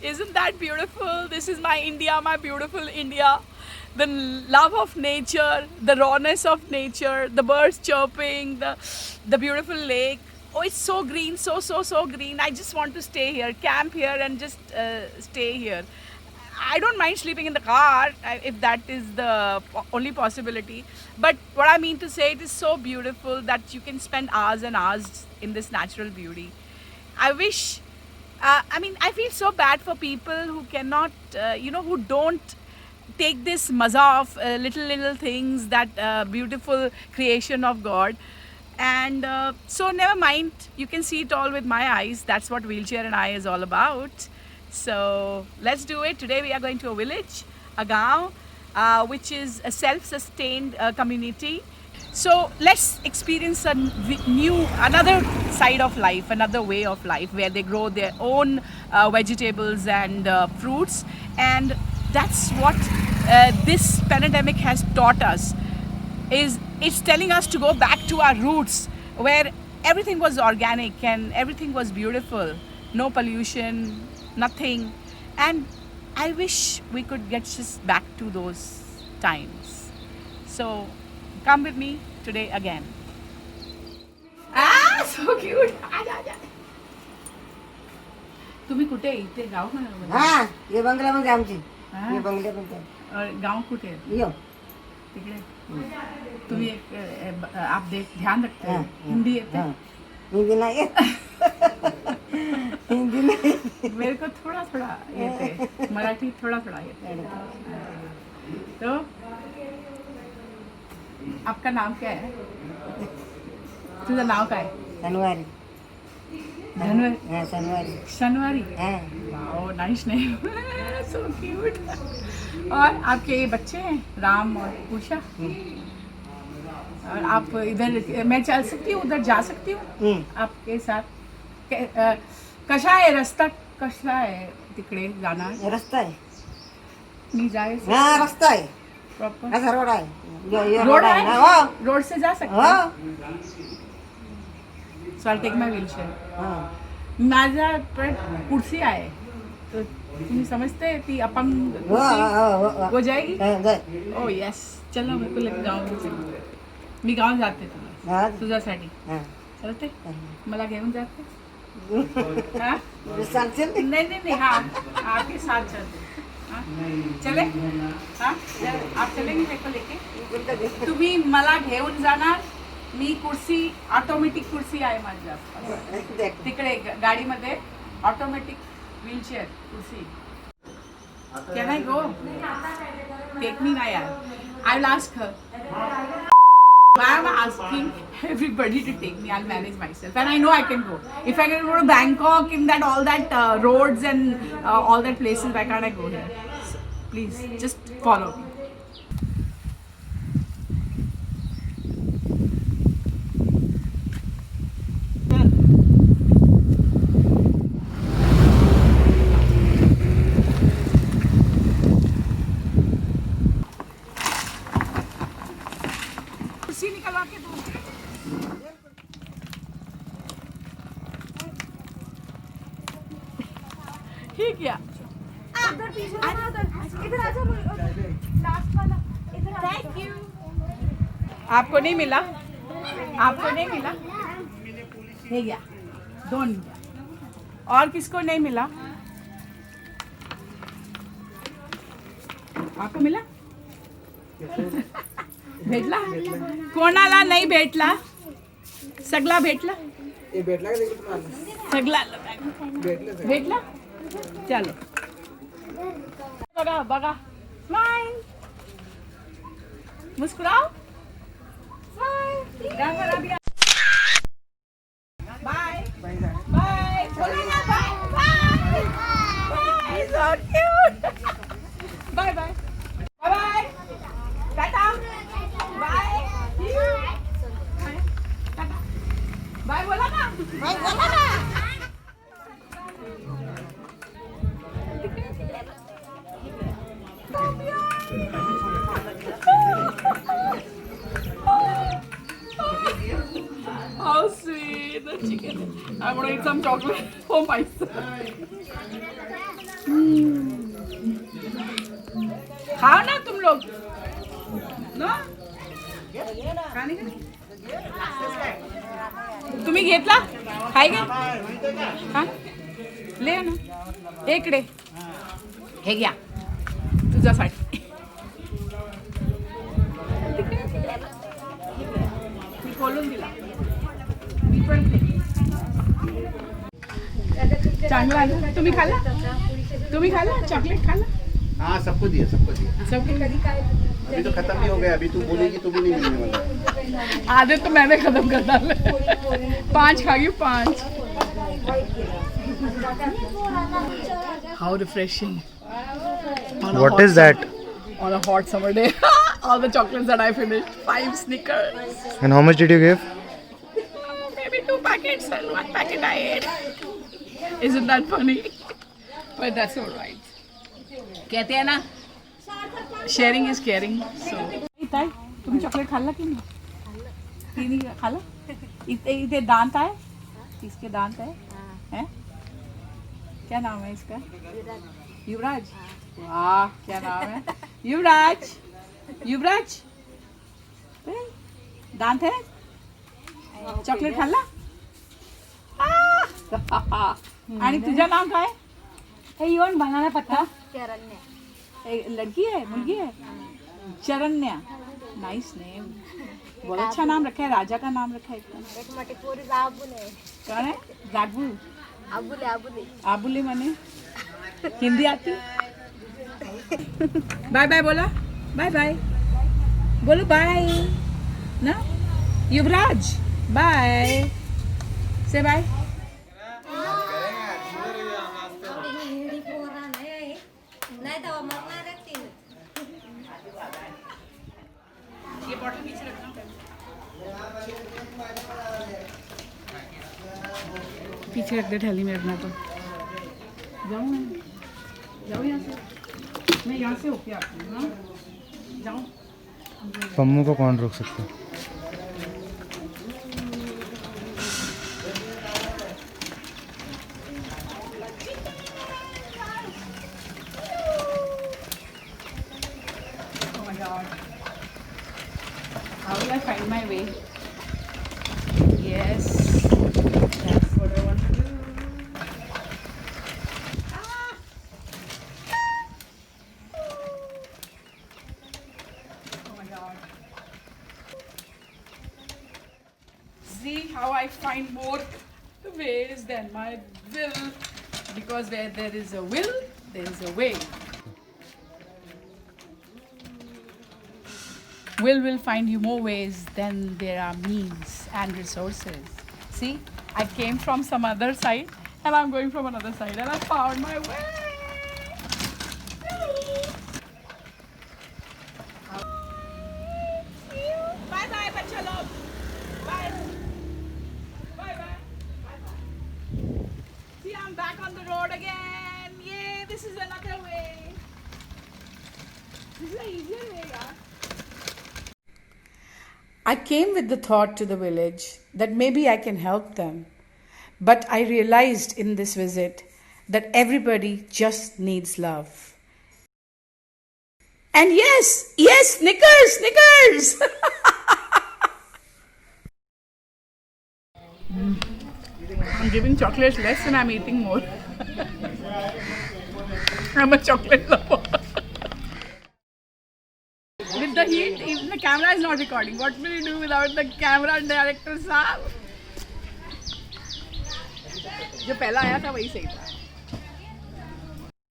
Isn't that beautiful? This is my India, my beautiful India. The love of nature, the rawness of nature, the birds chirping, the beautiful lake. Oh, it's so green, so green. I just want to stay here, camp here, and just stay here. I don't mind sleeping in the car if that is the only possibility. But what I mean to say, it is so beautiful that you can spend hours and hours in this natural beauty. I wish, I mean, I feel so bad for people who cannot, who don't take this maza of little things, that beautiful creation of God. And so, never mind, you can see it all with my eyes. That's what Wheelchair and I is all about. So, let's do it. Today, we are going to a village, a gaon, which is a self sustained community. So let's experience another side of life, another way of life where they grow their own vegetables and fruits. And that's what this pandemic has taught us. It's telling us to go back to our roots where everything was organic and everything was beautiful, no pollution, nothing. And I wish we could get just back to those times. So come with me today again. Ah, so cute. तुम्ही कुठे इथे गाव म्हणा हा ये बंगल्यामध्ये आमची हा? ये बंगल्यामध्ये गाव कुठे आहे? यो तिकडे तुम्ही आप ध्यान रखते हो हिंदी येते हाँ, हिंदी नहीं हिंदी नहीं मेरे को थोड़ा थोड़ा येते मराठी थोड़ा थोड़ा येते तो आपका नाम क्या है तुझं नाव काय शनिवारी धनवर हाँ शनिवारी शनिवारी हाँ wow nice name so cute और आपके ये बच्चे हैं राम और उषा और आप इधर मैं चल सकती हूँ उधर जा सकती हूँ आपके साथ कशा आहे रस्ता कसा आहे तिकडे जाणार रस्ता है मी जाए हाँ रस्ता है प्रॉपर ऐसा रोड है ये रोड है आहे हाँ रोड से जा सकते हाँ सो आई टेक माय व्हीलचेअर हाँ माझ्या कुर्सी आहे तो तुम्ही समजते ती अपंग हाँ हो जाएगी गए ओ यस चलो मेरे को लग गाँव मी गाव जाते तुला हाँ तुझ्यासाठी हाँ चालते मला घेऊन जाते हाँ? चालतील नहीं हाँ आपके साथ चलते हाँ? चले हाँ आप चलेंगे मेरे को लेके तुम्ही मला घेऊन जाणार मी कुर्सी ऑटोमॅटिक कुर्सी आहे माझ्या आसपास तिकडे गाडीमध्ये ऑटोमॅटिक व्हीलचेअर कुर्सी can I go take me नाही यार I will ask her Why am I asking everybody to take me? I'll manage myself, and I know I can go. If I can go to Bangkok in that all that roads and all that places, why can't I go here? So, please, just follow me. कुर्सी निकलवा के दो ठीक है thank you आपको नहीं मिला आपको नहीं मिला ये गया दोन गया और किसको नहीं मिला आपको मिला भेटला कोणाला नाही भेटला सगळा भेटला ये भेटला का तुम्हाला सगळा भेटला चलो बघा बघा स्माइल मुस्कुराओ स्माइल बाय बाय बोलो ना bye bye so cute bye bye bye tata bye bye बोला ना बाय बोला ना How sweet the chicken. I'm gonna eat some chocolate for myself. खाओ ना तुम लोग ना खाने का तुम्ही घेतला खाय का हा ले ना इकडे हे घ्या तुझ्यासाठी मी खोलून दिला मी पण चांगला आहे ना तुम्ही खाल्ला चॉकलेट खाल्ला हाँ सबको दिया सबको दिया सबके अभी तो खत्म ही हो गया अभी तू बोलेगी तो भी नहीं मिलने वाला आधे तो मैंने खत्म कर डाले 5 खा गई 5 how refreshing What is that? on a hot summer day all the chocolates that I finished 5 Snickers And how much did you give? maybe 2 packets and 1 packet I ate isn't that funny but that's all right कहते हैं ना sharing is caring सो ताई तुम्ही chocolate खाल्ला की नाही तिने खाल्ला इथे इथे दांत आहे इसके दांत है हैं क्या नाम है इसका युवराज वाह क्या नाम है युवराज युवराज दांत है चॉकलेट खाल्ला आणि तुझं नाव काय हे येऊन बनाना पत्ता लड़की है मुर्गी है चरन्या नाइस नेम बहुत अच्छा नाम रखा है राजा का नाम रखा है एकदम कौन है जागू आबुले माने हिंदी आती बाय बाय बोला बाय बाय बोलो बाय ना युवराज बाय से बाय ये बॉटल नीचे रखना पीछे रख दे थैली में रखना तो जाऊँ मैं जाऊँ यहाँ से मैं यहाँ से होके आती हूँ हाँ जाऊँ पम्मू को कौन रोक सकता है? How will I find my way? Yes, that's what I want to do. Ah! Oh my God. See how I find more ways than my will. Because where there is a will, there is a way. Will find you more ways than there are means and resources. See, I came from some other side and I'm going from another side and I found my way. Bye bye, bacha log. Bye. Bye bye. Bye bye. See, I'm back on the road again. Yay, this is another way. This is an easier way, yaar. I came with the thought to the village that maybe I can help them. But I realized in this visit that everybody just needs love. And yes, Snickers, Snickers! I'm giving chocolates less and I'm eating more. I'm a chocolate lover. With the heat, even the camera is not recording. What will you do without the camera director साहब? जो पहला आया था वही सही था.